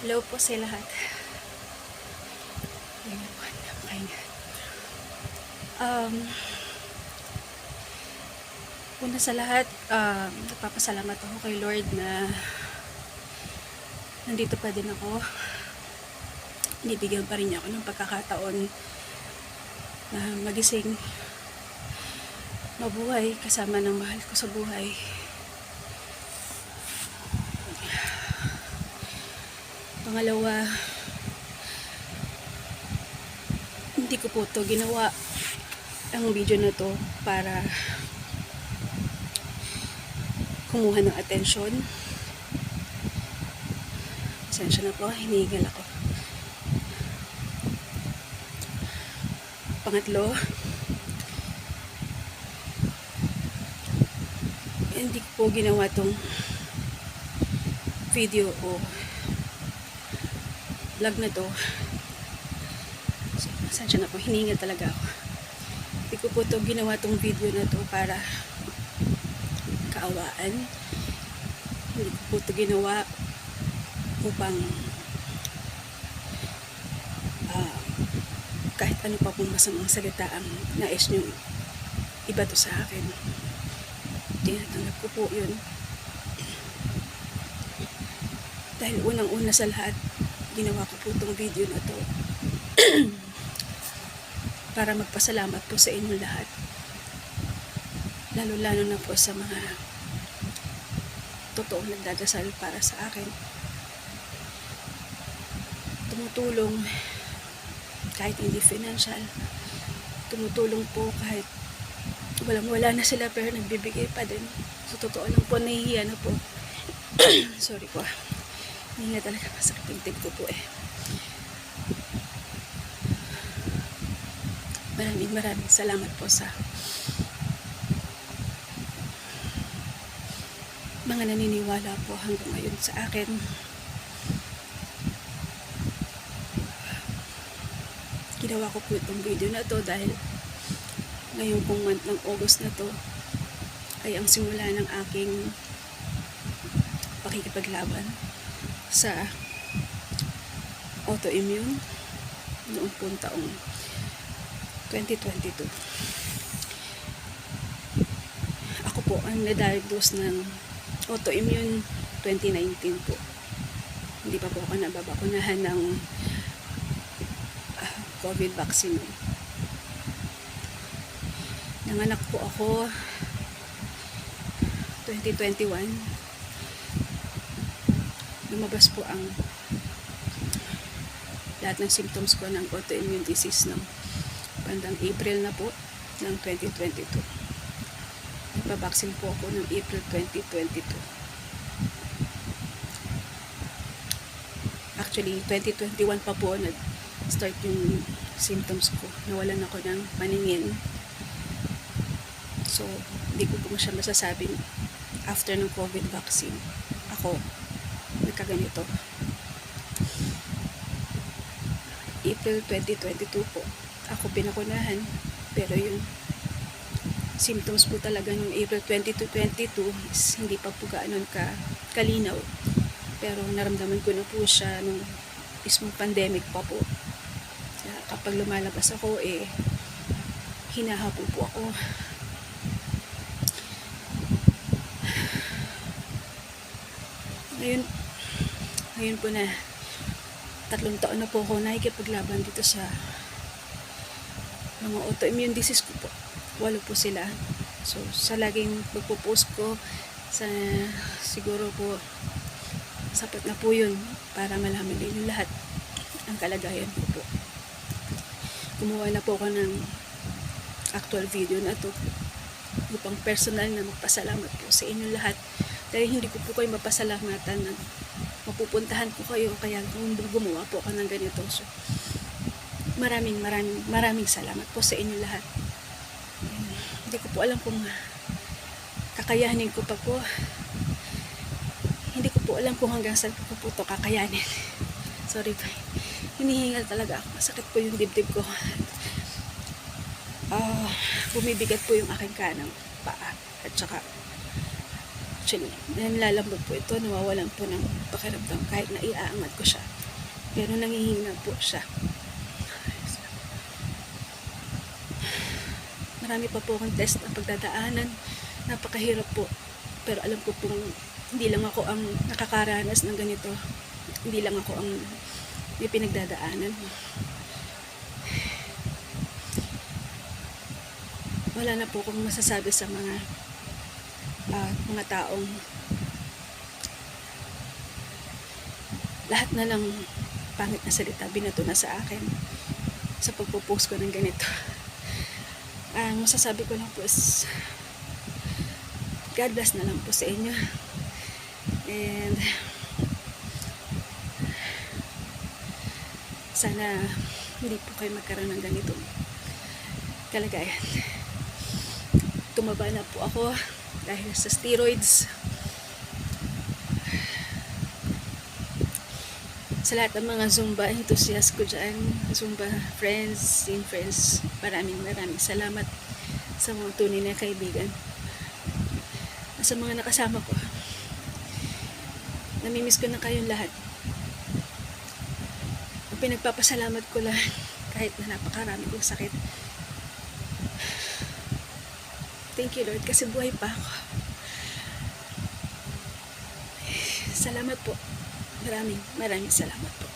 Hello po sa lahat. Ayan po, napakaingat. Um, Una sa lahat, nagpapasalamat ako kay Lord na nandito pa din ako. Binibigyan pa rin niya ako ng pagkakataon na magising, mabuhay kasama ng mahal ko sa buhay. Pangalawa, hindi ko po ito ginawa ang video na to para kumuha ng atensyon. Pasensya na po, hinihingal ako. Pangatlo, hindi ko po ginawa tong video o vlog na to. So, pasensya na po, hinihingal talaga ako. Hindi ko po to ginawa tong video na to para kaawaan. Hindi ko po ito ginawa upang kahit ano pa pong masamang salita ang nais nyo iba to sa akin. Tinatanggap ko po yun. Dahil unang-una sa lahat, ginawa ko po itong video na to para magpasalamat po sa inyo lahat. Lalo-lalo na po sa mga totoong nagdadasal para sa akin. Tumutulong kahit hindi financial. Tumutulong po kahit walang-wala na sila pero nagbibigay pa din. So totoo lang po, nahihiya na po. Sorry po. Nahihiya talaga, masakit yung tip ko po eh. Maraming salamat po sa mga naniniwala po hanggang ngayon sa akin. Ginawa ko po itong video na to dahil ngayong pong month ng August na to ay ang simula ng aking pakikipaglaban sa autoimmune noong pong taong 2022. Ako po ang na-diagnose ng autoimmune 2019 po. Hindi pa po ako nababakunahan ng COVID vaccine. Nanganak po ako 2021. Lumabas po ang lahat ng symptoms ko ng autoimmune disease ng bandang April na po ng 2022. Nagpa-vaccine po ako ng April 2022. Actually, 2021 pa po nag-start yung symptoms ko. Nawalan ako ng paningin. So, hindi ko po siya masasabing after ng COVID vaccine, ako nagkaganito. April 2022 po, ako pinakunahan. Pero yung symptoms po talaga noong April 2022 is hindi pa po ganoon kalinaw. Pero naramdaman ko na po siya nung mismong pandemic pa po. Kaya kapag lumalabas ako, hinahapo po ako. Ngayon po na 3 taon na po ako nakikipaglaban dito sa mga autoimmune disease ko po. 8 po sila. So, sa laging pagpo-post ko, siguro po, sapat na po yun para malaman din yung lahat ang kalagayan ko po. Gumawa na po ako ng actual video na to upang personal na magpasalamat po sa inyo lahat. Dahil hindi ko po kayo mapasalamatan na mapupuntahan ko kayo, kaya gumawa po ako ng ganito. So, maraming salamat po sa inyo lahat. Hindi ko po alam kung kakayanin ko pa po. Hindi ko po alam kung hanggang saan ko po ito kakayanin. Sorry pa. Hinihingal talaga ako. Masakit po yung dibdib ko. Bumibigat po yung aking kanang paa. At Actually, nilalambot po ito, nawawalan po ng pakiramdam kahit na iaangat ko siya. Pero nangihina po siya. Marami pa po akong test na pagdadaanan. Napakahirap po. Pero alam ko pong hindi lang ako ang nakakaranas ng ganito. Hindi lang ako ang may pinagdadaanan. Wala na po akong masasabi sa mga taong lahat na lang pangit na salita binato na sa akin sa pagpo-post ko ng ganito. Ang masasabi ko lang po is God bless na lang po sa inyo, and sana hindi po kayo magkaroon ng ganitong kalagayan. Tumaba na po ako dahil sa steroids. Sa lahat ng mga Zumba enthusiast ko dyan, Zumba friends, teen friends, maraming salamat sa mga tunay na kaibigan. Sa mga nakasama ko, namimiss ko na kayong lahat. Ang pinagpapasalamat ko lang, kahit na napakarami kong sakit, thank you Lord kasi buhay pa ako. Salamat po. Maraming salamat po.